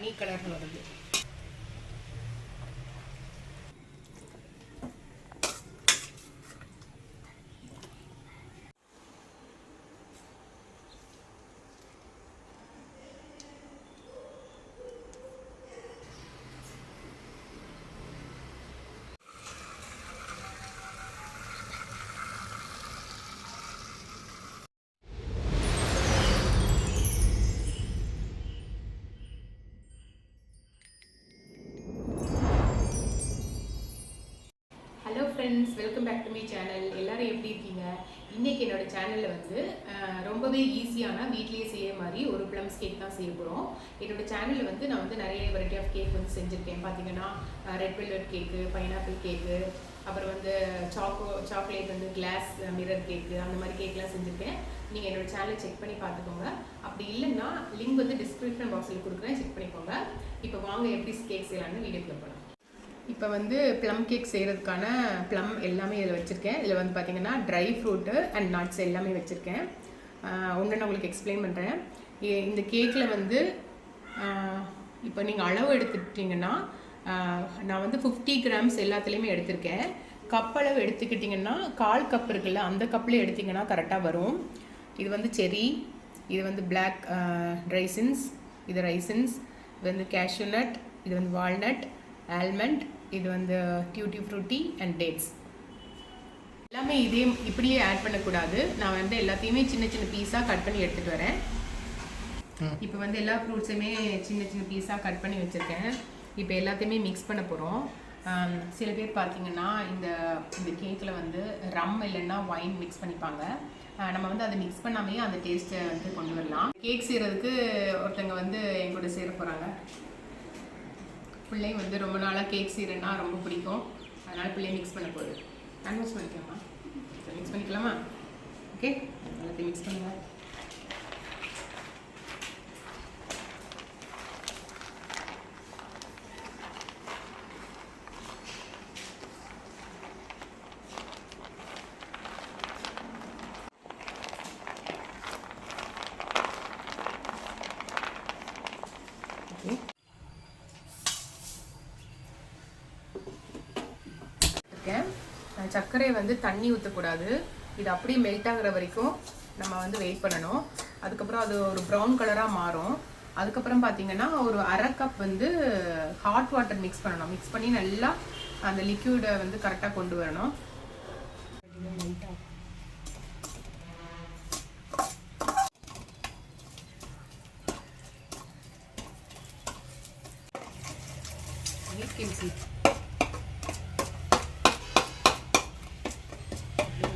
Honey கலரில் வருது. Hello friends, welcome back to my channel. எல்லோரும் எப்படி இருக்கீங்க? இன்றைக்கி என்னோடய சேனலில் வந்து ரொம்பவே ஈஸியான வீட்லேயே செய்ய மாதிரி ஒரு ப்ளம்ஸ் கேக் தான் செய்ய போகிறோம். என்னோடய சேனலில் வந்து நான் வந்து நிறைய வெரைட்டி ஆஃப் கேக் வந்து செஞ்சுருக்கேன். பார்த்தீங்கன்னா ரெட் வெல்வெட் கேக்கு, பைனாப்பிள் கேக்கு, அப்புறம் வந்து சாக்லேட் வந்து கிளாஸ் மிரர் கேக்கு, அந்த மாதிரி கேக்லாம் செஞ்சுருக்கேன். நீங்கள் என்னோடய சேனலை செக் பண்ணி பார்த்துக்கோங்க. அப்படி இல்லைன்னா லிங்க் வந்து டிஸ்கிரிப்ஷன் பாக்ஸில் கொடுக்குறேன், செக் பண்ணிக்கோங்க. இப்போ வாங்க எப்படி கேக் செய்யலான்னு வீடியோக்குள்ள போகலாம். இப்போ வந்து ப்ளம் கேக் செய்கிறதுக்கான ப்ளம் எல்லாமே இதில் வச்சுருக்கேன். இதில் வந்து பார்த்திங்கன்னா ட்ரை ஃப்ரூட்டு அண்ட் நட்ஸ் எல்லாமே வச்சுருக்கேன். ஒன்று நான் உங்களுக்கு எக்ஸ்பிளைன் பண்ணுறேன். இந்த கேக்கில் வந்து இப்போ நீங்கள் அளவு எடுத்துக்கிட்டிங்கன்னா நான் வந்து 50 கிராம்ஸ் எல்லாத்துலேயுமே எடுத்திருக்கேன். கப் அளவு எடுத்துக்கிட்டிங்கன்னா 1/4 கப் இருக்குல்ல, அந்த கப்பில் எடுத்திங்கன்னா கரெக்டாக வரும். இது வந்து செரி, இது வந்து பிளாக் ரைசின்ஸ், இது ரைசின்ஸ், இது வந்து கேஷ்யூ நட், இது வந்து வால்நட், ஆல்மண்ட், இது வந்து டியூட்டி ஃப்ரூட்டி அண்ட் டேட்ஸ். எல்லாமே இதே இப்படியே ஆட் பண்ணக்கூடாது. நான் வந்து எல்லாத்தையுமே சின்ன சின்ன பீஸாக கட் பண்ணி எடுத்துகிட்டு வரேன். இப்போ வந்து எல்லா ஃப்ரூட்ஸுமே சின்ன சின்ன பீஸாக கட் பண்ணி வச்சுருக்கேன். இப்போ எல்லாத்தையுமே மிக்ஸ் பண்ண போகிறோம். சில பேர் பார்த்தீங்கன்னா இந்த கேக்கில் வந்து ரம் இல்லைன்னா ஒயின் மிக்ஸ் பண்ணிப்பாங்க. நம்ம வந்து அதை மிக்ஸ் பண்ணாமே அந்த டேஸ்ட்டை வந்து கொண்டு வரலாம். கேக் செய்கிறதுக்கு ஒருத்தங்க வந்து என் கூட சேர போகிறாங்க. பிள்ளை வந்து ரொம்ப நாளாக கேக் செய்கிறேன்னா ரொம்ப பிடிக்கும், அதனால் பிள்ளை மிக்ஸ் பண்ண போகுது. மிக்ஸ் பண்ணிக்கலாமா? மிக்ஸ் பண்ணிக்கலாமா? ஓகே, எல்லாத்தையும் மிக்ஸ் பண்ணுங்க. சர்க்கரையை வந்து தண்ணி ஊற்றக்கூடாது. இது அப்படியே மெல்ட் ஆகிற வரைக்கும் நம்ம வந்து வெயிட் பண்ணணும். அதுக்கப்புறம் அது ஒரு ப்ரௌன் கலராக மாறும். அதுக்கப்புறம் பார்த்தீங்கன்னா ஒரு 1/2 கப் வந்து ஹாட் வாட்டர் மிக்ஸ் பண்ணணும். மிக்ஸ் பண்ணி நல்லா அந்த லிக்யூடை வந்து கரெக்டாக கொண்டு வரணும்.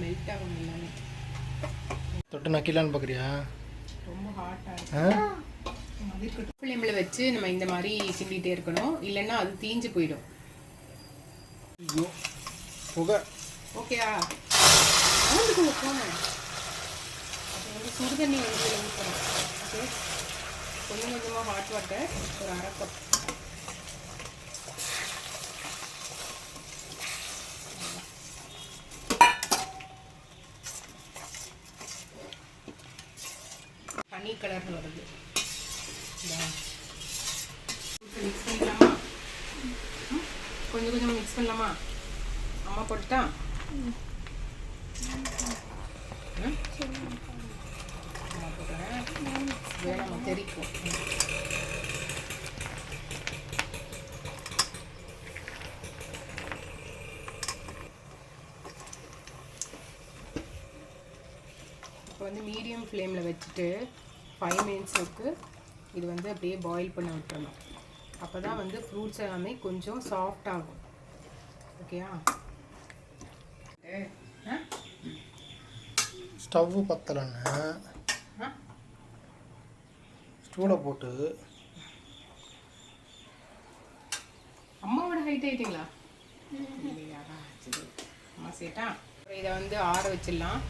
மெல்ட் ஆகும் எல்லாமே. தொட்டு நக்கிலான்னு பார்க்குறியா? ரொம்ப ஹாட்டாக இருக்கு. ஃப்ளேமில் வச்சு நம்ம இந்த மாதிரி கிண்டிகிட்டே இருக்கணும், இல்லைன்னா அது தீஞ்சு போயிடும். புகை ஓகேயா? அவனுக்கு போனேன். அப்போ வந்து சுடு தண்ணி வந்து ஊற்றணும். ஓகே, கொஞ்சம் கொஞ்சமாக ஹாட் வாட்டர் ஒரு 1/2 கப். ஹனி கலரில் வருது. மிக்ஸ் பண்ணிக்கலாமா? கொஞ்சம் கொஞ்சம் மிக்ஸ் பண்ணலாமா? அம்மா போட்டுட்டா? வேணாம், தெரிக்கும். இப்போ வந்து மீடியம் ஃப்ளேமில் வச்சுட்டு 5 மினிட்ஸுக்கு இது வந்து அப்படியே பாயில் பண்ண விட்டுறணும். அப்போ தான் வந்து ஃப்ரூட்ஸ் எல்லாமே கொஞ்சம் சாஃப்ட் ஆகும். ஓகேயா? ஸ்டவ்வு பத்தலைன்னு ஸ்டூலை போட்டு. அம்மாவோட ஹைட் ஆகிட்டீங்களா? இல்லையா? சரி, அம்மா சேட்டா. இதை வந்து ஆற வச்சிடலாம்.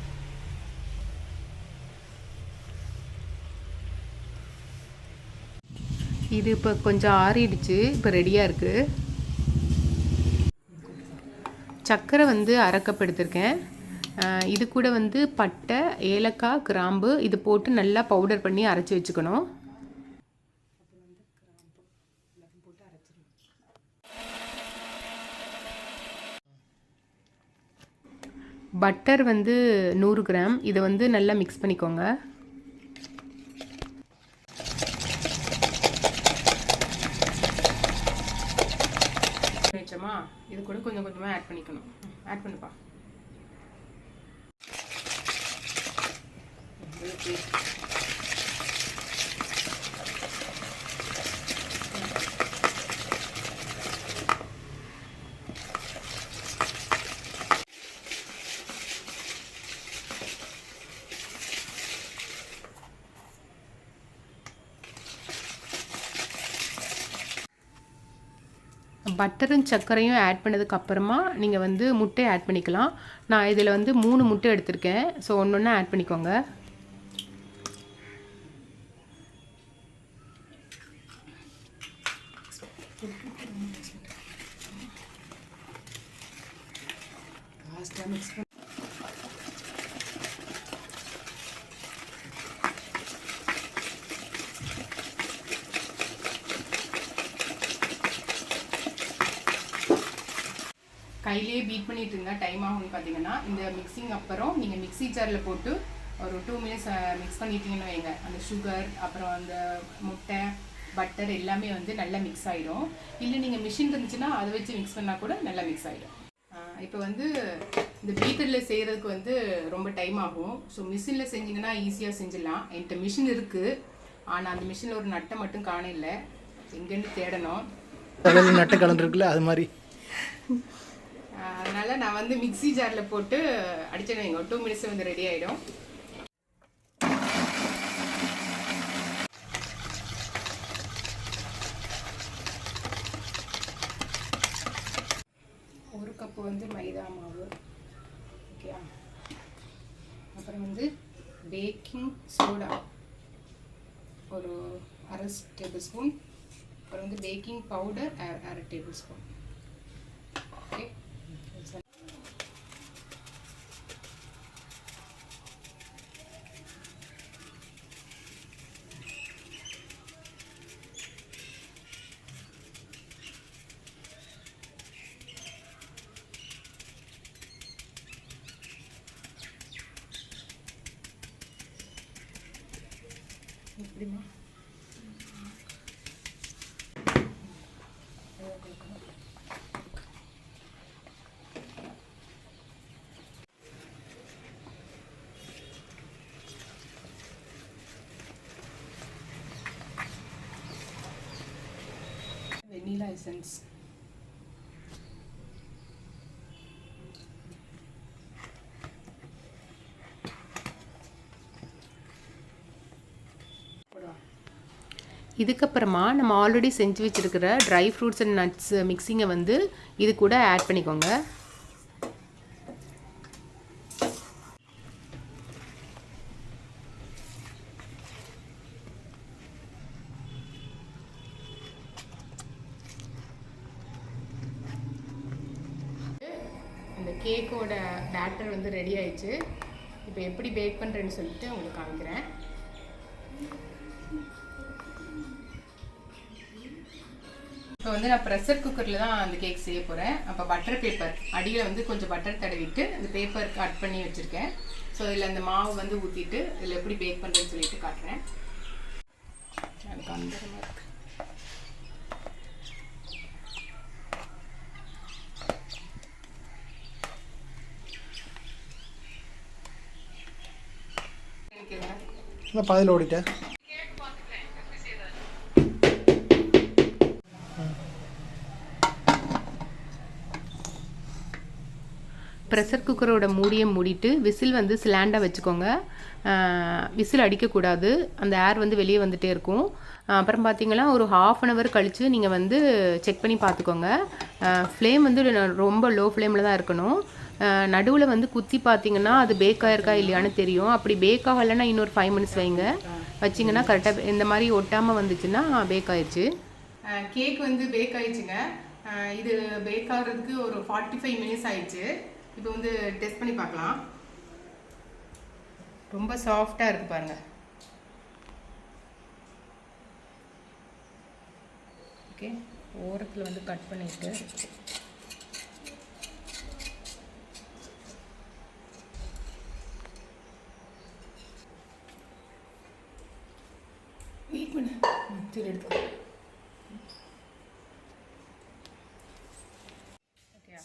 இது இப்போ கொஞ்சம் ஆறிடுச்சு. இப்போ ரெடியாக இருக்குது. சர்க்கரை வந்து 1/2 கப் எடுத்திருக்கேன். இது கூட வந்து பட்டை, ஏலக்காய், கிராம்பு இது போட்டு நல்லா பவுடர் பண்ணி அரைச்சி வச்சுக்கணும். பட்டர் வந்து 100 கிராம். இதை வந்து நல்லா மிக்ஸ் பண்ணிக்கோங்க. வச்சோமா, இது கூட கொஞ்சம் கொஞ்சமாக ஆட் பண்ணிக்கணும். ஆட் பண்ணுப்பா. பட்டரும் சர்க்கரையும் ஆட் பண்ணதுக்கு அப்புறமா நீங்கள் வந்து முட்டை ஆட் பண்ணிக்கலாம். நான் இதில் வந்து 3 முட்டை எடுத்திருக்கேன். ஸோ ஒன்று ஒன்றா ஆட் பண்ணிக்கோங்க. கையிலே பீட் பண்ணிட்டு இருந்தால் டைம் ஆகும்னு பார்த்தீங்கன்னா, இந்த மிக்சிங் அப்புறம் நீங்கள் மிக்ஸி ஜாரில் போட்டு ஒரு 2 மினிட்ஸ் மிக்ஸ் பண்ணிட்டீங்கன்னு வைங்க. அந்த சுகர் அப்புறம் அந்த முட்டை பட்டர் எல்லாமே வந்து நல்லா மிக்ஸ் ஆகிடும். இல்லை நீங்கள் மிஷின் இருந்துச்சுன்னா அதை வச்சு மிக்ஸ் பண்ணால் கூட நல்லா மிக்ஸ் ஆகிடும். இப்போ வந்து இந்த பீட்டரில் செய்கிறதுக்கு வந்து ரொம்ப டைம் ஆகும். ஸோ மிஷினில் செஞ்சிங்கன்னா ஈஸியாக செஞ்சிடலாம். என்கிட்ட மிஷின் இருக்குது, ஆனால் அந்த மிஷினில் ஒரு நட்டை மட்டும் காண இல்லை. எங்கேருந்து தேடணும். நட்டு கலந்துருக்குல்ல அது மாதிரி. அதனால் நான் வந்து மிக்ஸி ஜாரில் போட்டு அடிச்சேன்னு வைங்க, 2 மினிட்ஸ் வந்து ரெடி ஆகிடும். ஒரு கப்பு வந்து மைதா மாவு, ஓகே. அப்புறம் வந்து பேக்கிங் சோடா ஒரு 1/2 டேபிள் ஸ்பூன். அப்புறம் வந்து baking powder 1/2 table spoon. Okay. எப்படிமா வெண்ணிலா எசன்ஸ், இதுக்கப்புறமா நம்ம ஆல்ரெடி செஞ்சு வச்சுருக்கிற ட்ரை ஃப்ரூட்ஸ் அண்ட் நட்ஸ் மிக்ஸிங்கை வந்து இது கூட ஆட் பண்ணிக்கோங்க. இந்த கேக்கோட பேட்டர் வந்து ரெடி ஆயிடுச்சு. இப்போ எப்படி பேக் பண்ணுறேன்னு சொல்லிட்டு உங்களுக்கு காமிக்கிறேன். இப்போ வந்து நான் ப்ரெஷர் குக்கரில் தான் அந்த கேக் செய்ய போகிறேன். அப்போ பட்டர் பேப்பர் அடியில் வந்து கொஞ்சம் பட்டர் தடவிட்டு அந்த பேப்பர் கட் பண்ணி வச்சுருக்கேன். ஸோ இதில் அந்த மாவு வந்து ஊற்றிட்டு இதில் எப்படி பேக் பண்ணுறேன்னு சொல்லிட்டு காட்டுறேன். எனக்கு அந்த இருக்கு. பாதியில் ஓடிட்டேன். ப்ரெஷர் குக்கரோட மூடியை மூடிட்டு விசில் வந்து ஸ்லாண்டாக வச்சுக்கோங்க. விசில் அடிக்கக்கூடாது, அந்த ஏர் வந்து வெளியே வந்துகிட்டே இருக்கும். அப்புறம் பார்த்தீங்கன்னா ஒரு 1/2 அன் ஹவர் கழித்து நீங்கள் வந்து செக் பண்ணி பார்த்துக்கோங்க. ஃப்ளேம் வந்து ரொம்ப லோ ஃப்ளேமில் தான் இருக்கணும். நடுவில் வந்து குத்தி பார்த்தீங்கன்னா அது பேக் ஆகிருக்கா இல்லையான்னு தெரியும். அப்படி பேக் ஆகலைன்னா இன்னொரு 5 மினிட்ஸ் வைங்க. வச்சிங்கன்னா கரெக்டாக இந்த மாதிரி ஒட்டாமல் வந்துச்சுன்னா பேக் ஆயிடுச்சு. கேக் வந்து பேக் ஆயிடுச்சுங்க. இது பேக் ஆகிறதுக்கு ஒரு 45 மினிட்ஸ் ஆயிடுச்சு. இப்போ வந்து டெஸ்ட் பண்ணி பார்க்கலாம். ரொம்ப சாஃப்டாக இருக்குது பாருங்கள். ஓகே, ஓரத்தில் வந்து கட் பண்ணிவிட்டு வெயிட் பண்ணு. சரி எடுத்து. ஓகே.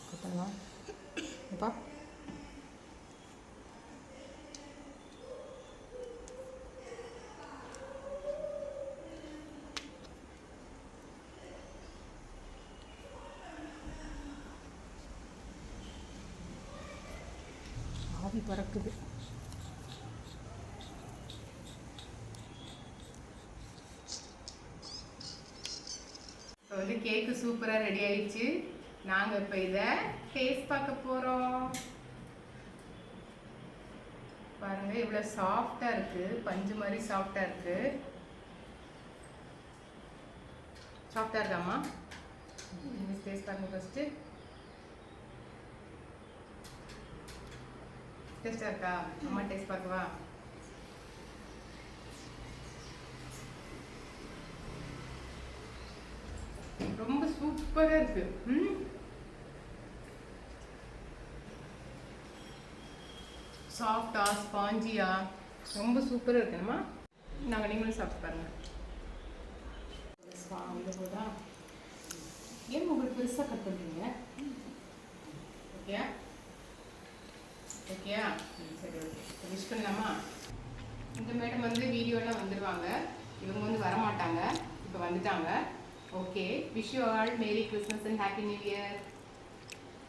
கொடுத்துங்களா அப்பா? ஆவி பறக்குது. இப்போ வந்து கேக்கு சூப்பராக ரெடி ஆயிடுச்சு. நாங்கள் இப்போ இதை டேஸ்ட் பார்க்க போகிறோம். பாருங்கள் இவ்வளோ சாஃப்டாக இருக்குது, பஞ்சு மாதிரி சாஃப்டாக இருக்குது. சாஃப்டாக இருக்காம்மா? டேஸ்ட் பாருங்கள் ஃபஸ்ட்டு. டேஸ்ட்டாக இருக்கா? அம்மா டேஸ்ட் பார்க்கவா? ரொம்ப சூப்பராக இருக்குது. சாஃப்டா ஸ்பாஞ்சியா ரொம்ப சூப்பராக இருக்குங்கம்மா. நாங்கள் நீங்களும் சாப்பிட்டு பாருங்கள். போதா ஏன் உங்களுக்கு பெருசாக கட் பண்ணுறீங்க? ஓகே ஓகேயா? சரி ஓகே. விஷ் பண்ணலாமா? இந்த மேடம் வந்து வீடியோலாம் வந்துடுவாங்க. இவங்க வந்து வரமாட்டாங்க, இப்போ வந்துட்டாங்க. Okay. Wish you all merry Christmas and happy new year.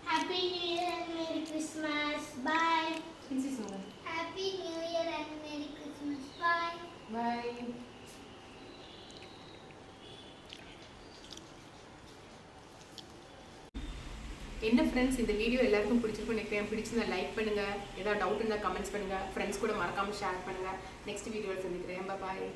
Happy New Year and Merry Christmas. Bye. சொல்லுங்க. Happy New Year and Merry Christmas. Bye. பாய். என்ன ஃப்ரெண்ட்ஸ், இந்த வீடியோ எல்லாருக்கும் பிடிச்சிருக்கும் நினைக்கிறேன். பிடிச்சிருந்தா லைக் பண்ணுங்கள். ஏதாவது டவுட் இருந்தால் கமெண்ட்ஸ் பண்ணுங்கள். ஃப்ரெண்ட்ஸ் கூட மறக்காமல் ஷேர் பண்ணுங்கள். நெக்ஸ்ட் வீடியோவில் சந்திக்கிறேன். பாய்.